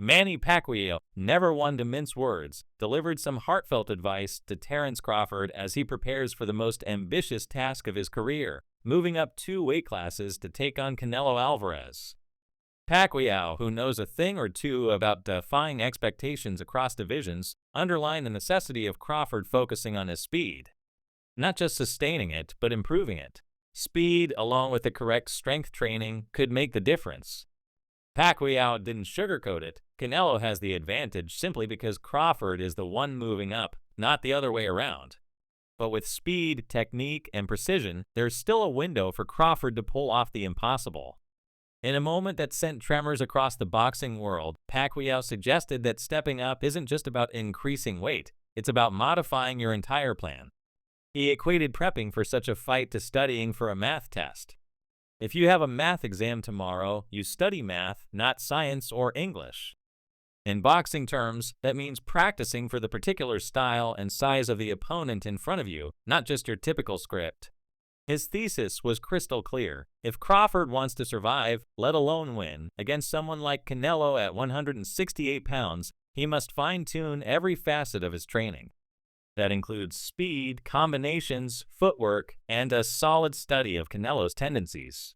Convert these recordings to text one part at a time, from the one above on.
Manny Pacquiao, never one to mince words, delivered some heartfelt advice to Terence Crawford as he prepares for the most ambitious task of his career, moving up 2 weight classes to take on Canelo Alvarez. Pacquiao, who knows a thing or two about defying expectations across divisions, underlined the necessity of Crawford focusing on his speed. Not just sustaining it, but improving it. Speed, along with the correct strength training, could make the difference. Pacquiao didn't sugarcoat it. Canelo has the advantage simply because Crawford is the one moving up, not the other way around. But with speed, technique, and precision, there's still a window for Crawford to pull off the impossible. In a moment that sent tremors across the boxing world, Pacquiao suggested that stepping up isn't just about increasing weight, it's about modifying your entire plan. He equated prepping for such a fight to studying for a math test. If you have a math exam tomorrow, you study math, not science or English. In boxing terms, that means practicing for the particular style and size of the opponent in front of you, not just your typical script. His thesis was crystal clear. If Crawford wants to survive, let alone win, against someone like Canelo at 168 pounds, he must fine-tune every facet of his training. That includes speed, combinations, footwork, and a solid study of Canelo's tendencies.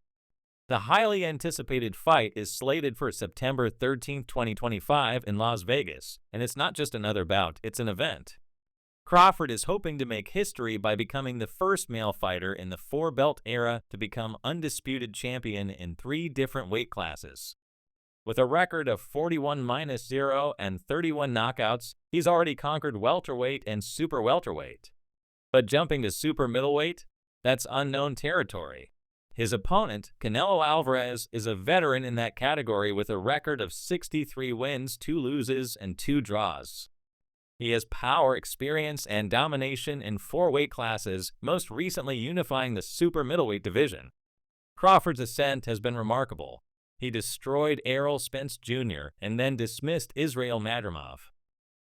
The highly anticipated fight is slated for September 13, 2025 in Las Vegas, and it's not just another bout, it's an event. Crawford is hoping to make history by becoming the first male fighter in the 4-belt era to become undisputed champion in 3 different weight classes. With a record of 41-0 and 31 knockouts, he's already conquered welterweight and super welterweight. But jumping to super middleweight? That's unknown territory. His opponent, Canelo Alvarez, is a veteran in that category with a record of 63 wins, 2 losses, and 2 draws. He has power, experience, and domination in 4 weight classes, most recently unifying the super middleweight division. Crawford's ascent has been remarkable. He destroyed Errol Spence Jr. and then dismissed Israel Madrimov.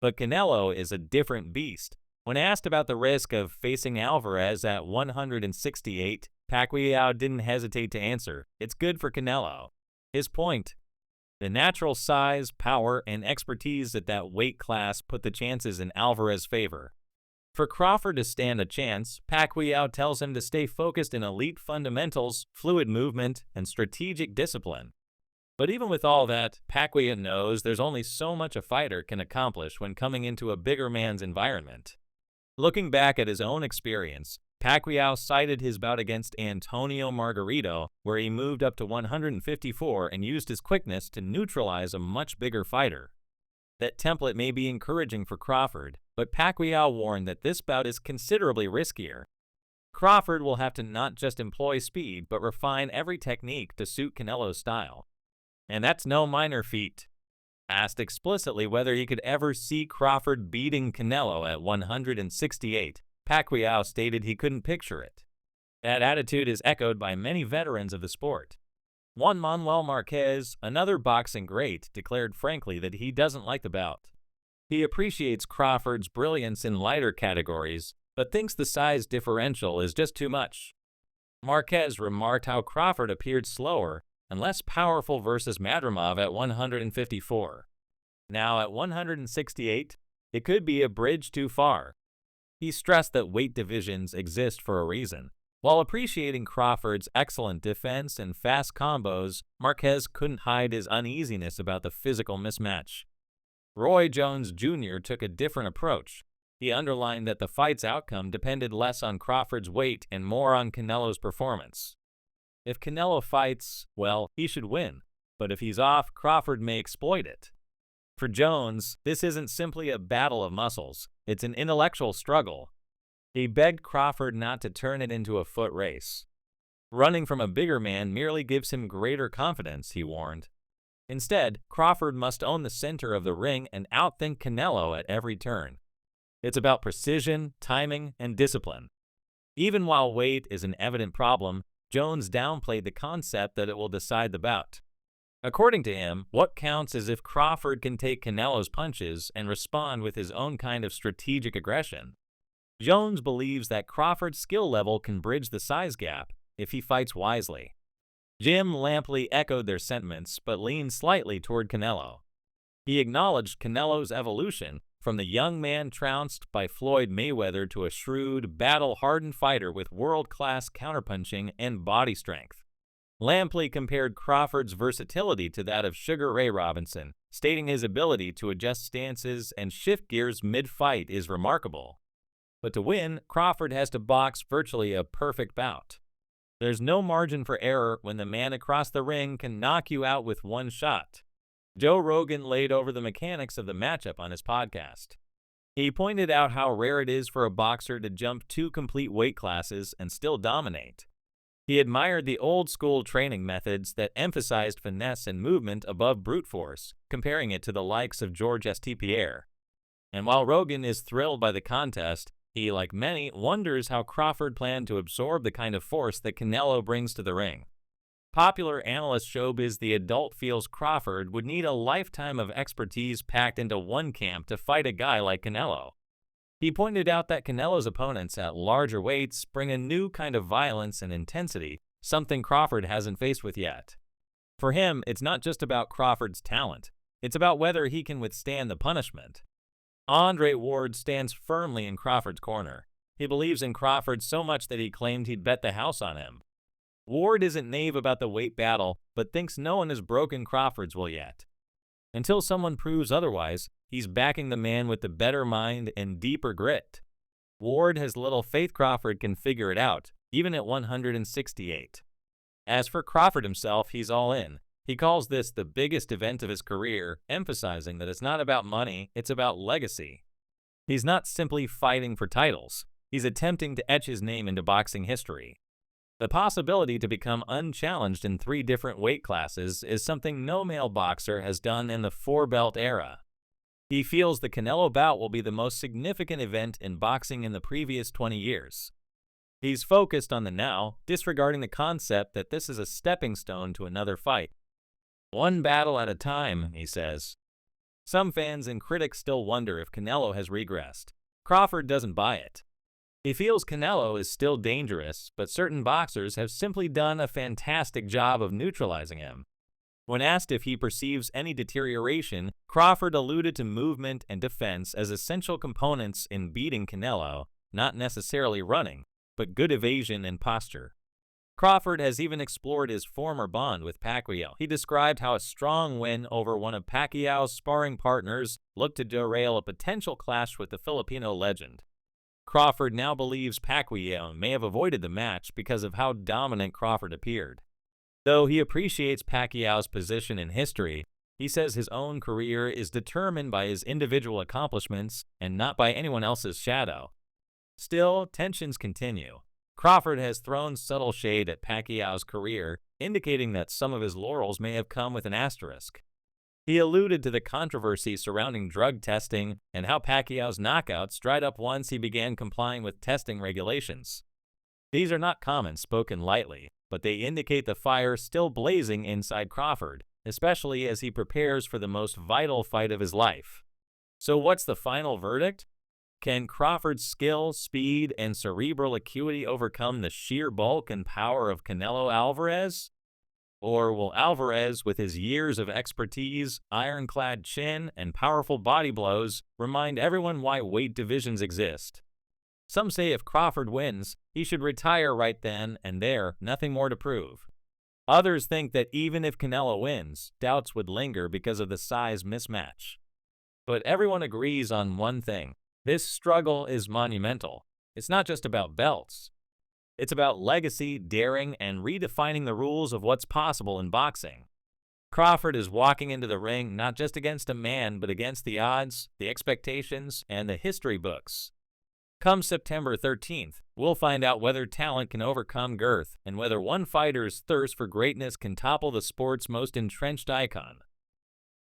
But Canelo is a different beast. When asked about the risk of facing Alvarez at 168, Pacquiao didn't hesitate to answer, "It's good for Canelo." His point: the natural size, power, and expertise at that weight class put the chances in Alvarez's favor. For Crawford to stand a chance, Pacquiao tells him to stay focused in elite fundamentals, fluid movement, and strategic discipline. But even with all that, Pacquiao knows there's only so much a fighter can accomplish when coming into a bigger man's environment. Looking back at his own experience, Pacquiao cited his bout against Antonio Margarito, where he moved up to 154 and used his quickness to neutralize a much bigger fighter. That template may be encouraging for Crawford, but Pacquiao warned that this bout is considerably riskier. Crawford will have to not just employ speed, but refine every technique to suit Canelo's style. And that's no minor feat. Asked explicitly whether he could ever see Crawford beating Canelo at 168, Pacquiao stated he couldn't picture it. That attitude is echoed by many veterans of the sport. Juan Manuel Marquez, another boxing great, declared frankly that he doesn't like the bout. He appreciates Crawford's brilliance in lighter categories, but thinks the size differential is just too much. Marquez remarked how Crawford appeared slower and less powerful versus Madrimov at 154. Now at 168, it could be a bridge too far. He stressed that weight divisions exist for a reason. While appreciating Crawford's excellent defense and fast combos, Marquez couldn't hide his uneasiness about the physical mismatch. Roy Jones Jr. took a different approach. He underlined that the fight's outcome depended less on Crawford's weight and more on Canelo's performance. If Canelo fights, well, he should win. But if he's off, Crawford may exploit it. For Jones, this isn't simply a battle of muscles. It's an intellectual struggle. He begged Crawford not to turn it into a foot race. Running from a bigger man merely gives him greater confidence, he warned. Instead, Crawford must own the center of the ring and outthink Canelo at every turn. It's about precision, timing, and discipline. Even while weight is an evident problem, Jones downplayed the concept that it will decide the bout. According to him, what counts is if Crawford can take Canelo's punches and respond with his own kind of strategic aggression. Jones believes that Crawford's skill level can bridge the size gap if he fights wisely. Jim Lampley echoed their sentiments but leaned slightly toward Canelo. He acknowledged Canelo's evolution from the young man trounced by Floyd Mayweather to a shrewd, battle-hardened fighter with world-class counterpunching and body strength. Lampley compared Crawford's versatility to that of Sugar Ray Robinson, stating his ability to adjust stances and shift gears mid-fight is remarkable. But to win, Crawford has to box virtually a perfect bout. There's no margin for error when the man across the ring can knock you out with one shot. Joe Rogan laid over the mechanics of the matchup on his podcast. He pointed out how rare it is for a boxer to jump 2 complete weight classes and still dominate. He admired the old-school training methods that emphasized finesse and movement above brute force, comparing it to the likes of George St. Pierre. And while Rogan is thrilled by the contest, he, like many, wonders how Crawford planned to absorb the kind of force that Canelo brings to the ring. Popular analyst Showbiz The Adult feels Crawford would need a lifetime of expertise packed into one camp to fight a guy like Canelo. He pointed out that Canelo's opponents at larger weights bring a new kind of violence and intensity, something Crawford hasn't faced with yet. For him, it's not just about Crawford's talent, it's about whether he can withstand the punishment. Andre Ward stands firmly in Crawford's corner. He believes in Crawford so much that he claimed he'd bet the house on him. Ward isn't naive about the weight battle, but thinks no one has broken Crawford's will yet. Until someone proves otherwise, he's backing the man with the better mind and deeper grit. Ward has little faith Crawford can figure it out, even at 168. As for Crawford himself, he's all in. He calls this the biggest event of his career, emphasizing that it's not about money, it's about legacy. He's not simply fighting for titles. He's attempting to etch his name into boxing history. The possibility to become unchallenged in 3 different weight classes is something no male boxer has done in the 4-belt era. He feels the Canelo bout will be the most significant event in boxing in the previous 20 years. He's focused on the now, disregarding the concept that this is a stepping stone to another fight. One battle at a time, he says. Some fans and critics still wonder if Canelo has regressed. Crawford doesn't buy it. He feels Canelo is still dangerous, but certain boxers have simply done a fantastic job of neutralizing him. When asked if he perceives any deterioration, Crawford alluded to movement and defense as essential components in beating Canelo, not necessarily running, but good evasion and posture. Crawford has even explored his former bond with Pacquiao. He described how a strong win over one of Pacquiao's sparring partners looked to derail a potential clash with the Filipino legend. Crawford now believes Pacquiao may have avoided the match because of how dominant Crawford appeared. Though he appreciates Pacquiao's position in history, he says his own career is determined by his individual accomplishments and not by anyone else's shadow. Still, tensions continue. Crawford has thrown subtle shade at Pacquiao's career, indicating that some of his laurels may have come with an asterisk. He alluded to the controversy surrounding drug testing and how Pacquiao's knockouts dried up once he began complying with testing regulations. These are not comments spoken lightly, but they indicate the fire still blazing inside Crawford, especially as he prepares for the most vital fight of his life. So what's the final verdict? Can Crawford's skill, speed, and cerebral acuity overcome the sheer bulk and power of Canelo Alvarez? Or will Alvarez, with his years of expertise, ironclad chin, and powerful body blows, remind everyone why weight divisions exist? Some say if Crawford wins, he should retire right then and there, nothing more to prove. Others think that even if Canelo wins, doubts would linger because of the size mismatch. But everyone agrees on one thing. This struggle is monumental. It's not just about belts. It's about legacy, daring, and redefining the rules of what's possible in boxing. Crawford is walking into the ring not just against a man, but against the odds, the expectations, and the history books. Come September 13th, we'll find out whether talent can overcome girth and whether one fighter's thirst for greatness can topple the sport's most entrenched icon.